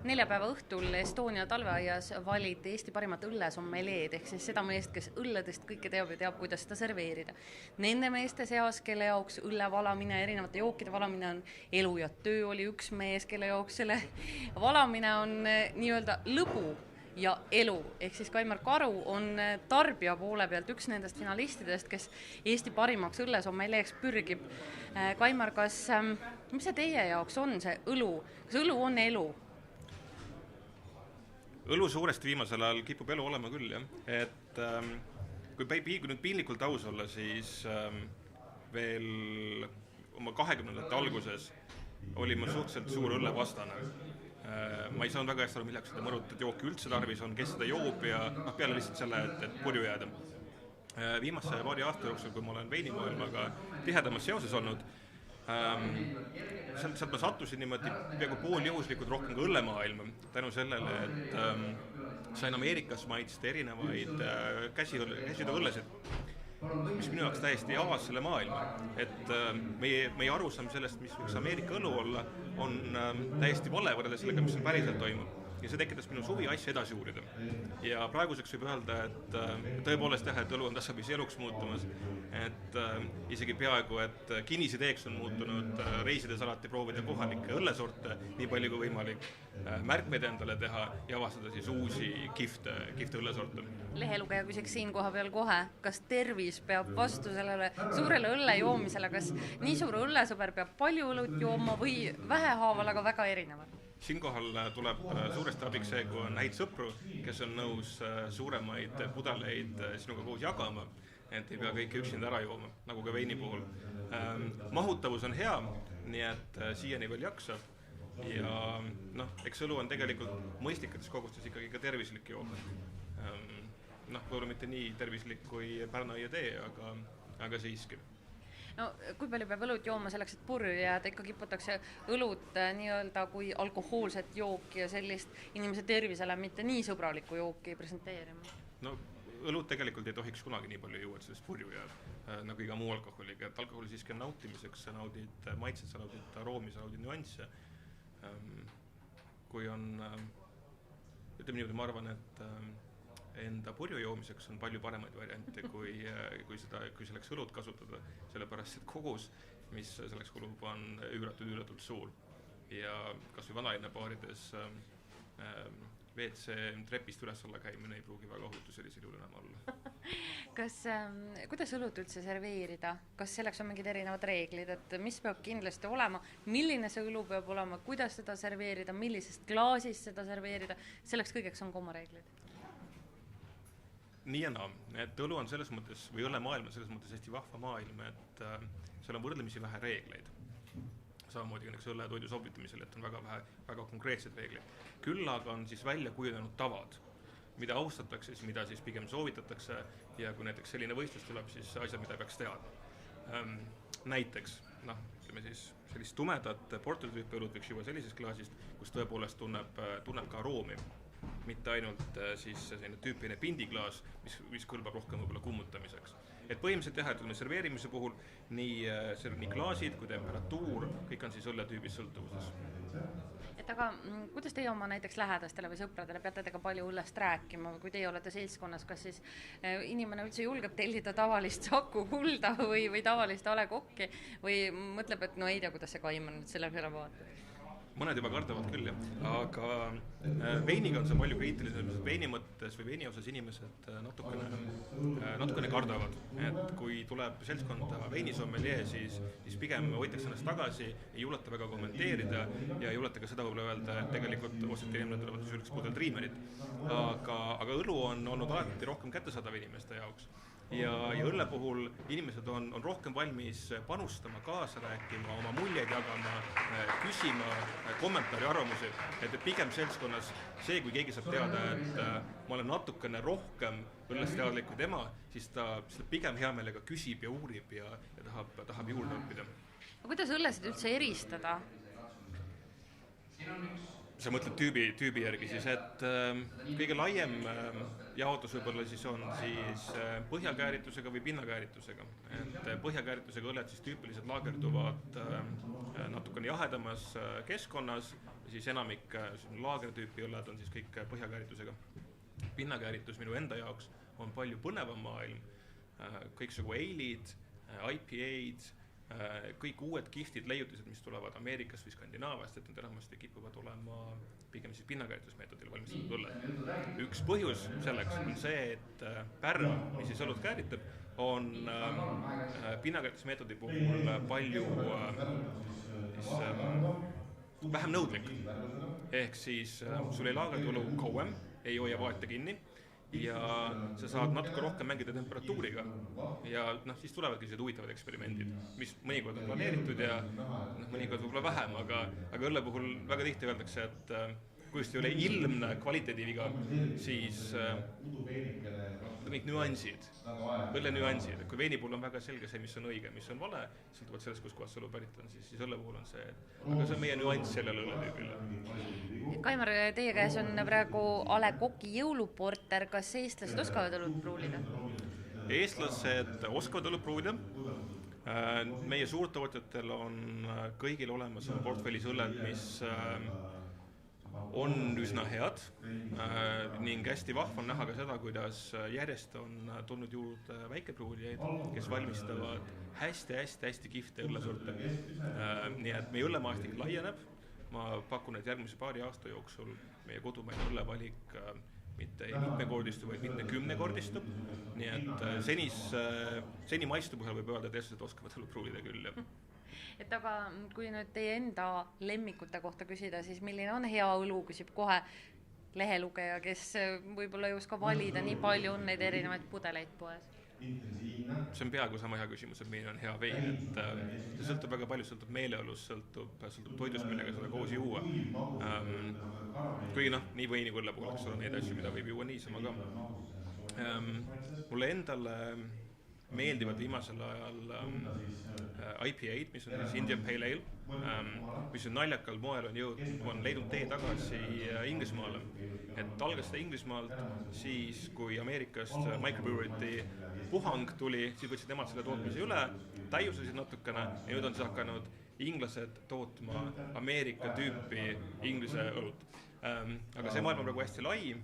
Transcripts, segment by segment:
neljapäeva õhtul Estonia talveaias valiti Eesti parimat õllesommeleed, ehk siis seda meest, kes õlledest kõike teab ja teab, kuidas seda serveerida. Nende meeste seas, kelle jaoks õlle valamine, erinevate jookide valamine on elu ja töö, oli üks mees, kelle jaoks selle valamine on nii-öelda lõbu ja elu, ehk siis Kaimar Karu on tarbija poole pealt üks nendest finalistidest, kes Eesti parimaks õllesommeleeks pürgib. Kaimar, mis see teie jaoks on see õlu? Kas õlu on elu? Õlu suuresti viimasel ajal kipub elu olema küll, jah. Et kui nüüd piinlikult aus olla, siis veel oma 20. alguses oli mul suhteliselt suur õllevastane. Ma ei saanud väga hästi aru, milleks seda mõrutat jooki üldse tarvis on, kes seda joob ja peale lihtsalt selle, et purju jääda. Viimase paari aasta jooksul, kui ma olen veinimaailmaga tihedamas seoses olnud, sealt ma sattusin niimoodi peaaegu pooljuhuslikult rohkem ka õllemaailma tänu sellele, et sain Ameerikas maitsta erinevaid käsitööõllesid, mis minu jaoks täiesti avas selle maailma. Et meie arusaam sellest, mis võiks Ameerika õlu olla, on täiesti vale võrreldes sellega, mis on päriselt toimub. Ja see tekitas minu suvi asja edasi uurida. Ja praeguseks võib öelda, et tõepoolest jah, et õlu on tasapisi eluks muutumas. Et isegi peaaegu, et kinnisideeks on muutunud reisides alati proovida kohalikke õllesorte, nii palju kui võimalik märkmeid endale teha ja avastada siis uusi kihvte õllesorte. Lehelugeja küsiks siin koha peal kohe, kas tervis peab vastu sellele suurele õlle joomisele, kas nii suur õllesõber peab palju õlut jooma või vähehaaval, aga väga erinevad? Siinkohal tuleb suuresti abiks see, kui on häid sõpru, kes on nõus suuremaid pudeleid sinuga koos jagama, et ei pea kõike üksinda ära jooma, nagu ka veini puhul. Mahutavus on hea, nii et siiani veel jaksab. Ja eks õlu on tegelikult mõistlikates kogustes ikkagi ka tervislik joom. Võib-olla mitte nii tervislik kui Pärna ja tee, aga siiski. No, kui palju peab õlut jooma selleks, et purju jääda, ikka kiputakse õlut nii-öelda kui alkohoolset jooki ja sellist inimese tervisele mitte nii sõbralikku jooki presenteerima? No, õlut tegelikult ei tohiks kunagi nii palju juua, et sellest purju jääb, nagu iga muu alkoholiga. Et alkohol siiski on nautimiseks, sa naudid maitset, sa naudid aroomi, sa naudid nüansse. Kui on, ütleme niimoodi, ma arvan, et enda purju joomiseks on palju paremaid variante, kui selleks õlut kasutada, sellepärast, et kogus, mis selleks kulub, on üüratult suur. Ja kas või vanaine paarides WC trepist üles alla käimine ei pruugi väga ohutu sellisel juhul enam olla. Kuidas õlut üldse serveerida? Kas selleks on mingid erinevad reeglid, et mis peab kindlasti olema, milline see õlu peab olema, kuidas seda serveerida, millisest klaasist seda serveerida, selleks kõigeks on ka oma reeglid? Nii ja naa, et õlu on selles mõttes, või õllemaailm on selles mõttes hästi vahva maailm, et seal on võrdlemisi vähe reegleid. Samamoodi näiteks õlle ja toidu sobitamisel, et on väga konkreetsed reeglid. Küll aga on siis välja kujunenud tavad, mida austatakse, mida siis pigem soovitatakse ja kui näiteks selline võistlus tuleb, siis asjad, mida peaks teada. Näiteks, ütleme siis sellist tumedat portalitüüpi õlut võiks juua sellisest klaasist, kus tõepoolest tunneb ka aroomi. Mitte ainult siis selline tüüpiline pindiklaas, mis kõlbab rohkem võib-olla kummutamiseks. Et põhimõtteliselt jah, et serveerimise puhul nii klaasid kui temperatuur, kõik on siis õlletüübis sõltuvuses. Et aga kuidas teie oma näiteks lähedastele või sõpradele peate tega palju õllest rääkima, kui teie olete seltskonnas, kas siis inimene üldse julgeb tellida tavalist Saku Kulda või tavalist A. Le Coq'i või mõtleb, et no ei tea, kuidas see Kaimar nüüd selle peale vaatab? Mõned juba kardavad küll, aga veiniga on see palju kriitilisem, sest veini mõttes või veini osas inimesed natukene kardavad. Et kui tuleb seltskonda veinisommelier, siis pigem hoitakse ennast tagasi, ei juleta väga kommenteerida ja ei juleta ka seda võib-olla öelda, et tegelikult osati inimene tulevad sülgeks pudel Dreamerit. Aga õlu on olnud alati rohkem kättesaadav inimeste jaoks. Ja õlle puhul inimesed on rohkem valmis panustama, kaasa rääkima, oma muljeid jagama, küsima, kommentaari, arvamusi. Et pigem seltskonnas see, kui keegi saab teada, et ma olen natukene rohkem õllest teadlik kui tema, siis ta pigem hea meelega küsib ja uurib ja tahab juurde õppida. Kuidas õllesid üldse eristada? sa mõtled tüübi järgi siis, et kõige laiem jaotus võib-olla siis on siis põhjakääritusega või pinnakääritusega. Et põhjakääritusega õlled siis tüüpiliselt laagerduvad natukene jahedamas keskkonnas, ja siis enamik laagertüüpi õlled on siis kõik põhjakääritusega. Pinnakääritus minu enda jaoks on palju põnevam maailm, kõiksugu ale'id, IPA'd, kõik uued kihvtid leiutised, mis tulevad Ameerikast või Skandinaaviast, et need enamasti kipuvad olema pigem siis pinnakääritusmeetodil valmistatud õlled. Üks põhjus selleks on see, et pärm, mis siis õlut kääritab, on pinnakääritusmeetodi puhul palju vähem nõudlik. Ehk siis sul ei laagerdu õlu kauem, ei hoia vaate kinni, ja sa saad natuke rohkem mängida temperatuuriga ja siis tulevadki sellised huvitavad eksperimendid, mis mõnikord on planeeritud ja mõnikord võib-olla vähem, aga õlle puhul väga tihti öeldakse, et kui just ei ole ilmne kvaliteediviga, siis kõik nüansid, õlle nüansid, et kui veini puhul on väga selge see, mis on õige, mis on vale, sõltuvalt sellest, kus kohast õlu pärit on, siis õlle puhul on see, aga see on meie nüanss sellele õlletüübile. Kaimar, teie käes on praegu A. Le Coq'i jõuluporter, kas eestlased oskavad õlut pruulida? Eestlased oskavad õlut pruulida. Meie suurtootjatel on kõigil olemas portfellis õlled, mis on üsna head ning hästi vahva on näha ka seda, kuidas järjest on tulnud juurde väikepruulijaid, kes valmistavad hästi kihvte õllesorte. Nii et meie õllemaastik laieneb. Ma pakun, et järgmise paari aasta jooksul meie kodumaine õllevalik mitte ei mitmekordistu, vaid mitte 10-kordistub. Nii et seni maistu põhjal võib öelda, et eestlased oskavad õlut pruulida küll. Et aga kui nüüd teie enda lemmikute kohta küsida, siis milline on hea õlu, küsib kohe lehelugeja, kes võib-olla ei oska valida, nii palju on neid erinevaid pudeleid poes. See on peaaegu sama hea küsimus, et milline on hea vein, et see sõltub väga palju, sõltub meeleolust, sõltub toidust, millega seda koos juua. Kuigi nii veini kui õlle puhul, eks ole neid asju, mida võib juua niisama ka. Mulle endale meeldivad viimasel ajal IPA'd, mis on siis Indian Pale Ale, mis on naljakal moel on leidnud tee tagasi Inglismaale. Et algas seda Inglismaalt, siis kui Ameerikast microbrewerite puhang tuli, siis võtsid nemad selle tootmise üle, täiusasid natukene ja nüüd on siis hakanud inglased tootma Ameerika tüüpi inglise õlut. Aga see maailm on praegu hästi lai,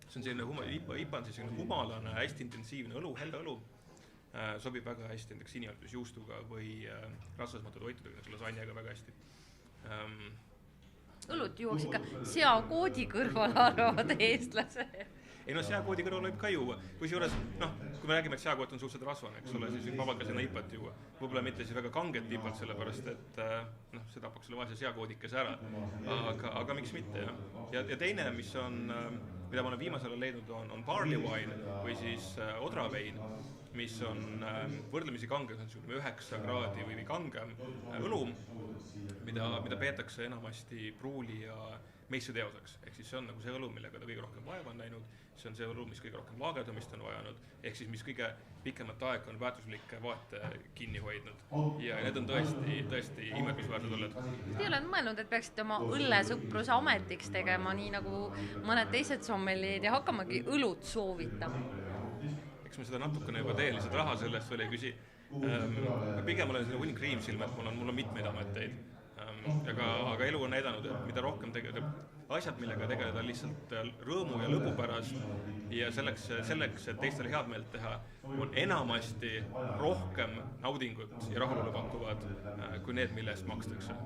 see on selline IPA on siis humalane, hästi intensiivne õlu, helle õlu. Sobib väga hästi näiteks siniharidusjuustuga või rasvasmatu toitudega, näiteks lasanjaga väga hästi. Õlut juuaks ikka seakoodi kõrval arvavad eestlased. Ei seakoodi kõrval võib ka juua. Kusjuures, kui me räägime, et seakoot on suhteliselt rasvane, eks ole, siis võib vabalt ka sinna IPA-t juua. Võib-olla mitte siis väga kanget IPA-t, sellepärast, et see tapaks selle vaese seakoodikese ära. Aga miks mitte, jah. Ja teine, mida ma olen viimasel ajal leidnud, on barley wine või siis odravein, mis on võrdlemisi kange, see on 9 kraadi või kangem õlu, mida peetakse enamasti pruuli ja meissuteoseks. Ehk siis see on see õlu, millega ta kõige rohkem vaeva on näinud, see on see õlu, mis kõige rohkem laagerdamist on vajanud, ehk siis mis kõige pikemat aega on väärtuslikke vaate kinni hoidnud. Ja need on tõesti imetlusväärsed õlled. Te olete mõelnud, et peaksite oma õllesõpruse ametiks tegema, nii nagu mõned teised sommeliid ja hakkamagi õlut soovitama? Eks ma seda natukene juba teen, lihtsalt raha sellest veel ei küsi. Pigem olen selline hunnik kriimsilm, et mul on mitmeid ameteid. Aga elu on näidanud, et mida rohkem asjad, millega tegeleda lihtsalt rõõmu ja lõbu pärast ja selleks, et teistele head meelt teha, on enamasti rohkem naudingut ja rahulolu pakkuvad kui need, mille eest makstakse.